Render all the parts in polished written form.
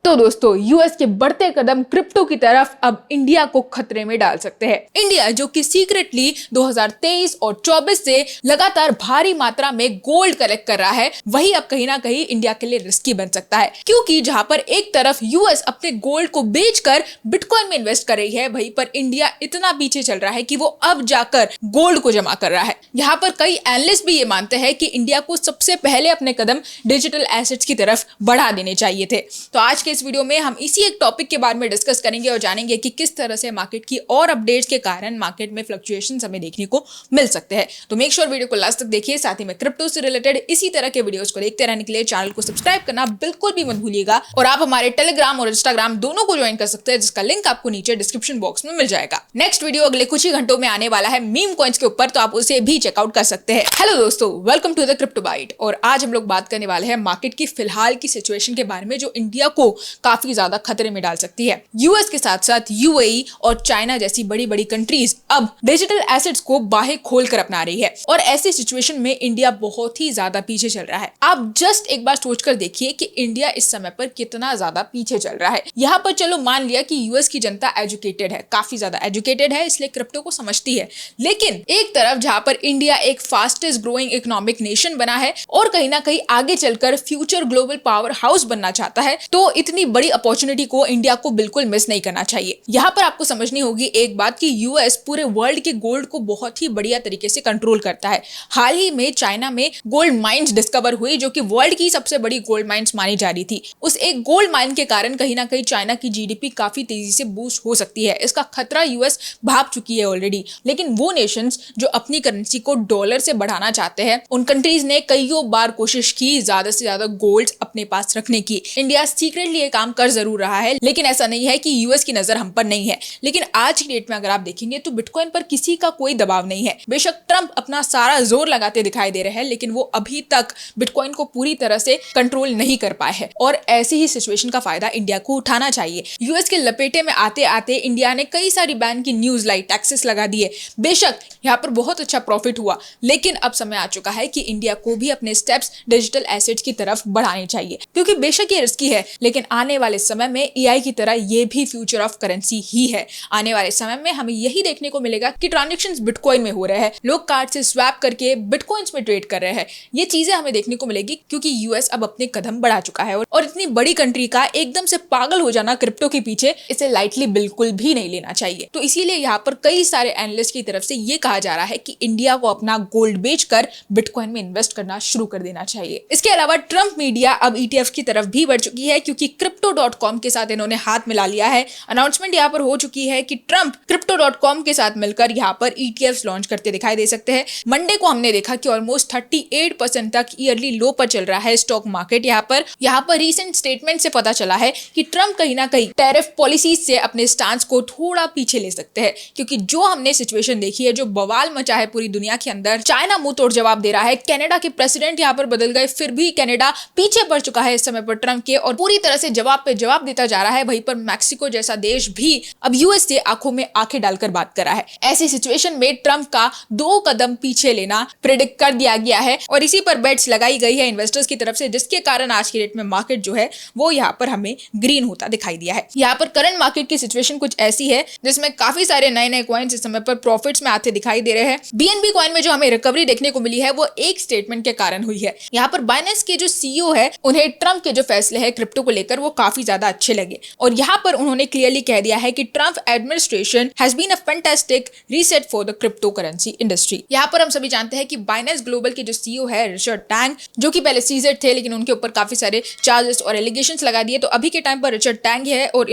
तो दोस्तों, यूएस के बढ़ते कदम क्रिप्टो की तरफ अब इंडिया को खतरे में डाल सकते हैं। इंडिया जो कि सीक्रेटली 2023 और 24 से लगातार भारी मात्रा में गोल्ड कलेक्ट कर रहा है, वही अब कहीं ना कहीं इंडिया के लिए रिस्की बन सकता है, क्योंकि जहां पर एक तरफ यूएस अपने गोल्ड को बेचकर बिटकॉइन में इन्वेस्ट कर रही है, वहीं पर इंडिया इतना पीछे चल रहा है कि वो अब जाकर गोल्ड को जमा कर रहा है। यहाँ पर कई एनालिस्ट भी ये मानते हैं कि इंडिया को सबसे पहले अपने कदम डिजिटल एसेट्स की तरफ बढ़ा देने चाहिए थे। तो आज के इस वीडियो में हम इसी एक टॉपिक के बारे में डिस्कस करेंगे और जानेंगे कि किस तरह से मार्केट की और अपडेट्स के कारण मार्केट में फ्लक्चुएशंस हमें देखने को मिल सकते हैं। तो मेक श्योर वीडियो को लास्ट तक देखिए। साथ ही में क्रिप्टो से रिलेटेड इसी तरह के वीडियोस को देखते रहने के लिए चैनल को सब्सक्राइब करना बिल्कुल भी मत भूलिएगा और आप हमारे टेलीग्राम और इंस्टाग्राम दोनों को ज्वाइन कर सकते हैं, जिसका लिंक आपको नीचे डिस्क्रिप्शन बॉक्स में मिल जाएगा। नेक्स्ट वीडियो अगले कुछ ही घंटों में आने वाला है मीम कॉइन्स के ऊपर, तो आप उसे भी चेकआउट कर सकते हैं। हेलो दोस्तों, welcome to the crypto byte. और आज हम लोग बात करने वाले हैं मार्केट की फिलहाल की सिचुएशन के बारे में, जो इंडिया को काफी ज्यादा खतरे में डाल सकती है। यूएस के साथ साथ यूएई और चाइना जैसी बड़ी बड़ी कंट्रीज अब डिजिटल एसेट्स को बाहें खोलकर अपना रही है और ऐसी सिचुएशन में इंडिया बहुत ही ज्यादा पीछे चल रहा है। आप जस्ट एक बार सोचकर देखिए कि इंडिया इस समय पर कितना ज्यादा पीछे चल रहा है। यहाँ पर चलो मान लिया कि यूएस की जनता एजुकेटेड है, काफी ज्यादा एजुकेटेड है, इसलिए क्रिप्टो को समझती है। लेकिन एक तरफ जहां पर इंडिया एक फास्टेस्ट ग्रोइंग इकोनॉमिक नेशन बना है और कहीं ना कहीं आगे चलकर फ्यूचर ग्लोबल पावर हाउस बनना चाहता है, तो इतनी बड़ी अपॉर्चुनिटी को इंडिया को बिल्कुल मिस नहीं करना चाहिए। यहाँ पर आपको समझनी होगी एक बात कि यूएस पूरे वर्ल्ड के गोल्ड को बहुत ही बढ़िया तरीके से कंट्रोल करता है। हाल ही में चाइना में गोल्ड माइंस डिस्कवर हुई, जो कि वर्ल्ड की सबसे बड़ी गोल्ड माइंस मानी जा रही थी। उस एक गोल्ड माइन के कारण कहीं ना कहीं चाइना की जीडीपी काफी तेजी से बूस्ट हो सकती है। इसका खतरा यूएस भाप चुकी है ऑलरेडी। लेकिन वो नेशंस जो अपनी करेंसी को डॉलर से बढ़ाना चाहते हैं, उन कंट्रीज ने कईयों बार कोशिश की ज्यादा से ज्यादा गोल्ड अपने पास रखने की। इंडिया सीक्रेटली ये काम कर जरूर रहा है, लेकिन ऐसा नहीं है कि यूएस की नजर हम पर नहीं है। लेकिन आज की डेट में अगर आप देखेंगे तो बिटकॉइन पर किसी का कोई दबाव नहीं है। बेशक ट्रंप अपना सारा जोर लगाते दिखाई दे रहे हैं, लेकिन वो अभी तक बिटकॉइन को पूरी तरह से कंट्रोल नहीं कर पाए हैं और ऐसी ही सिचुएशन का फायदा इंडिया को उठाना चाहिए। यूएस के लपेटे में आते आते इंडिया ने कई सारी बैन की न्यूज लाई, टैक्सेस लगा दिए। बेशक यहाँ पर बहुत अच्छा प्रॉफिट हुआ, लेकिन अब समय आ चुका है कि इंडिया को भी अपने स्टेप्स डिजिटल एसेट्स की तरफ बढ़ाने चाहिए, क्योंकि बेशक ये रिस्की है, लेकिन आने वाले समय में एआई की तरह ये भी फ्यूचर ऑफ करेंसी ही है। आने वाले समय में हमें यही देखने को मिलेगा कि ट्रांजैक्शंस बिटकॉइन में हो रहे हैं, लोग कार्ड से स्वैप करके बिटकॉइंस में ट्रेड कर रहे हैं। ये चीजें हमें देखने को मिलेगी, क्योंकि यूएस अब अपने कदम बढ़ा चुका है और इतनी बड़ी कंट्री का एकदम से पागल हो जाना क्रिप्टो के पीछे, इसे लाइटली बिल्कुल भी नहीं लेना चाहिए। तो इसीलिए यहाँ पर कई सारे एनालिस्ट की तरफ से ये कहा जा रहा है कि इंडिया को अपना गोल्ड बेचकर बिटकॉइन में इन्वेस्ट करना शुरू कर देना चाहिए। इसके अलावा ट्रंप मीडिया अब ईटीएफ की तरफ भी बढ़ चुकी है, क्योंकि crypto.com के साथ इन्होंने हाथ मिला लिया है। अनाउंसमेंट यहाँ पर हो चुकी है कि ट्रंप crypto.com के साथ मिलकर यहाँ पर ईटीएफ लॉन्च करते दिखाई दे सकते हैं। मंडे को हमने देखा कि ऑलमोस्ट 38% तक ईयरली लो पर चल रहा है स्टॉक मार्केट। यहाँ पर रीसेंट स्टेटमेंट से पता चला है कि ट्रंप कहीं ना कहीं टैरिफ पॉलिसीज से अपने स्टांस को थोड़ा पीछे ले सकते हैं, क्योंकि जो हमने सिचुएशन देखी है, जो बवाल मचा है पूरी दुनिया के अंदर, चाइना मुंह तोड़ जवाब दे रहा है। कनाडा के प्रेसिडेंट यहाँ पर बदल गए, फिर भी कनाडा पीछे पड़ चुका है इस समय पर ट्रंप के और पूरी तरह से जवाब पे जवाब देता जा रहा है। वहीं पर मैक्सिको जैसा देश भी अब यूएस से आंखों में आंखें डालकर बात कर रहा है। ऐसी सिचुएशन में ट्रंप का 2 कदम पीछे लेना प्रेडिक्ट कर दिया गया है और इसी पर बेट्स लगाई गई है इन्वेस्टर्स की तरफ से, जिसके कारण आज की डेट में मार्केट जो है वो यहाँ पर हमें ग्रीन होता दिखाई दिया है। यहाँ पर करंट मार्केट की सिचुएशन कुछ ऐसी है जिसमें काफी सारे नए नए कॉइन्स इस समय पर प्रॉफिट्स में आते दिखाई दे रहे हैं। बीएनबी कॉइन में जो हमें रिकवरी देखने को मिली है वो एक स्टेटमेंट के कारण हुई है। यहाँ पर बाइनेंस के जो सीईओ है, उन्हें ट्रंप के जो फैसले हैं क्रिप्टो को लेकर वो काफी ज्यादा अच्छे लगे और यहाँ पर उन्होंने क्लियरली कह दिया है कि Trump administration has been a fantastic reset for the crypto currency industry. यहाँ पर हम सभी जानते हैं कि बाइनेंस ग्लोबल के जो सीईओ है रिचर्ड टैंग, जो कि पहले सीजेड थे, लेकिन उनके ऊपर काफी सारे चार्जेस और एलिगेशंस लगा दिए, तो अभी के टाइम पर रिचर्ड टैंग है और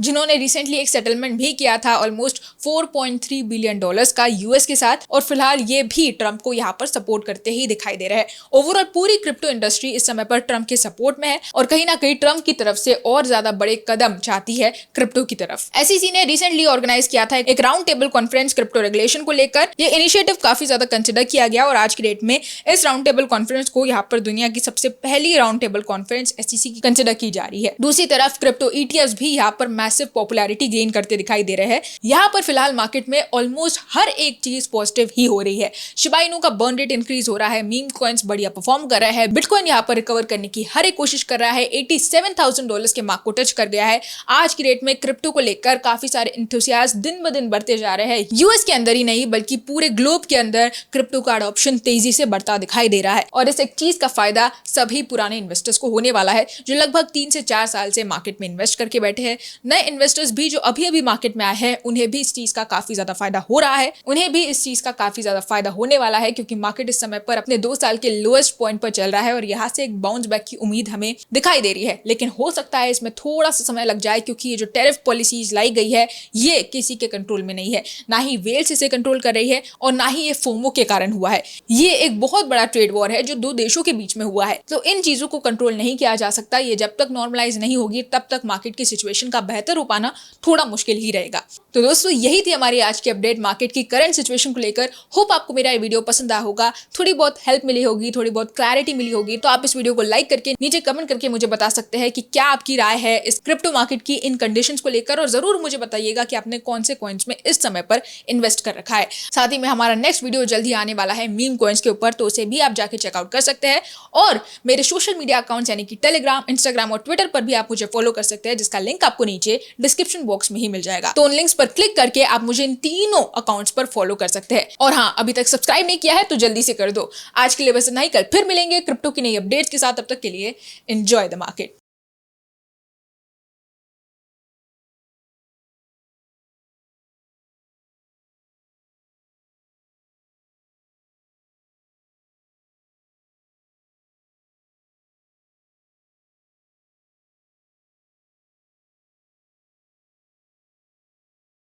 जिन्होंने रिसेंटली एक सेटलमेंट भी किया था ऑलमोस्ट $4.3 बिलियन का यूएस के साथ, और फिलहाल ये भी ट्रंप को यहाँ पर सपोर्ट करते ही दिखाई दे रहे हैं। ओवरऑल पूरी क्रिप्टो इंडस्ट्री इस समय पर ट्रंप के सपोर्ट में है और कहीं ना कहीं ट्रंप की तरफ से और ज्यादा बड़े कदम चाहती है क्रिप्टो की तरफ। एसईसी ने रिसेंटली ऑर्गेनाइज किया था एक round table conference crypto regulation को लेकर। ये इनिशिएटिव काफी ज्यादा कंसिडर किया गया और आज की डेट में इस राउंड टेबल कॉन्फ्रेंस को यहाँ पर दुनिया की सबसे पहली राउंड टेबल कॉन्फ्रेंस एसईसी की कंसिडर की जा रही है। दूसरी तरफ क्रिप्टो ईटीएफ्स भी यहाँ पर मैसिव पॉपुलैरिटी गेन करते दिखाई दे रहे हैं। यहाँ पर फिलहाल मार्केट में ऑलमोस्ट हर एक चीज पॉजिटिव ही हो रही है। शिबा इनू का बर्न रेट इंक्रीज हो रहा है, मीम कॉइन्स बढ़िया परफॉर्म कर रहा है, बिटकॉइन यहाँ पर रिकवर करने की हर एक कोशिश कर रहा है, 87,000 $100,000 के मार्क को टच कर गया है। आज की डेट में क्रिप्टो को लेकर काफी सारे इंथुसियास्ट दिन ब दिन बढ़ते जा रहे हैं। यूएस के अंदर ही नहीं बल्कि पूरे ग्लोब के अंदर क्रिप्टो का अडॉप्शन तेजी से बढ़ता दिखाई दे रहा है और इस एक चीज का फायदा सभी पुराने इन्वेस्टर्स को होने वाला है जो लगभग 3 से 4 साल से मार्केट में इन्वेस्ट करके बैठे हैं। नए इन्वेस्टर्स भी जो अभी अभी मार्केट में आए हैं उन्हें भी इस चीज का काफी ज्यादा फायदा हो रहा है, उन्हें भी इस चीज का काफी ज्यादा फायदा होने वाला है क्योंकि मार्केट इस समय पर अपने 2 साल के लोएस्ट पॉइंट पर चल रहा है और यहाँ से एक बाउंस बैक की उम्मीद हमें दिखाई दे रही है। लेकिन हो सकता है इसमें थोड़ा सा समय लग जाए क्योंकि ये जो टैरिफ पॉलिसीज लाई गई है ये किसी के कंट्रोल में नहीं है, ना ही वेल्स इसे कंट्रोल कर रही है और ना ही ये फोमो के कारण हुआ है। ये एक बहुत बड़ा ट्रेड वॉर है जो 2 देशों के बीच में हुआ है, तो इन चीजों को कंट्रोल नहीं किया जा सकता। ये जब तक नॉर्मलाइज नहीं होगी तब तक मार्केट की सिचुएशन का बेहतर हो पाना थोड़ा मुश्किल ही रहेगा। तो दोस्तों यही थी हमारी आज की अपडेट मार्केट की करंट सिचुएशन को लेकर। होप आपको मेरा ये वीडियो पसंद आया होगा, थोड़ी बहुत हेल्प मिली होगी, थोड़ी बहुत क्लैरिटी मिली होगी। तो आप इस वीडियो को लाइक करके नीचे कमेंट करके मुझे बता सकते हैं कि क्या आपकी राय है इस क्रिप्टो मार्केट की इन कंडीशंस को लेकर और जरूर मुझे बताइएगा कि आपने कौन से कॉइन्स में इस समय पर इन्वेस्ट कर रखा है। साथ ही में हमारा नेक्स्ट वीडियो जल्दी आने वाला है मीम कॉइन्स के ऊपर, तो उसे भी आप जाके चेकआउट कर सकते हैं और मेरे सोशल मीडिया अकाउंट्स यानी कि टेलीग्राम, इंस्टाग्राम और ट्विटर पर भी आप मुझे फॉलो कर सकते हैं जिसका लिंक आपको नीचे डिस्क्रिप्शन बॉक्स में ही मिल जाएगा। तो उन लिंक्स पर क्लिक करके आप मुझे इन तीनों अकाउंट्स पर फॉलो कर सकते हैं। और हाँ, अभी तक सब्सक्राइब नहीं किया है तो जल्दी से कर दो। आज के लिए बस इतना ही, कल फिर मिलेंगे क्रिप्टो की नई अपडेट्स के साथ। तब तक के लिए एंजॉय द मार्केट।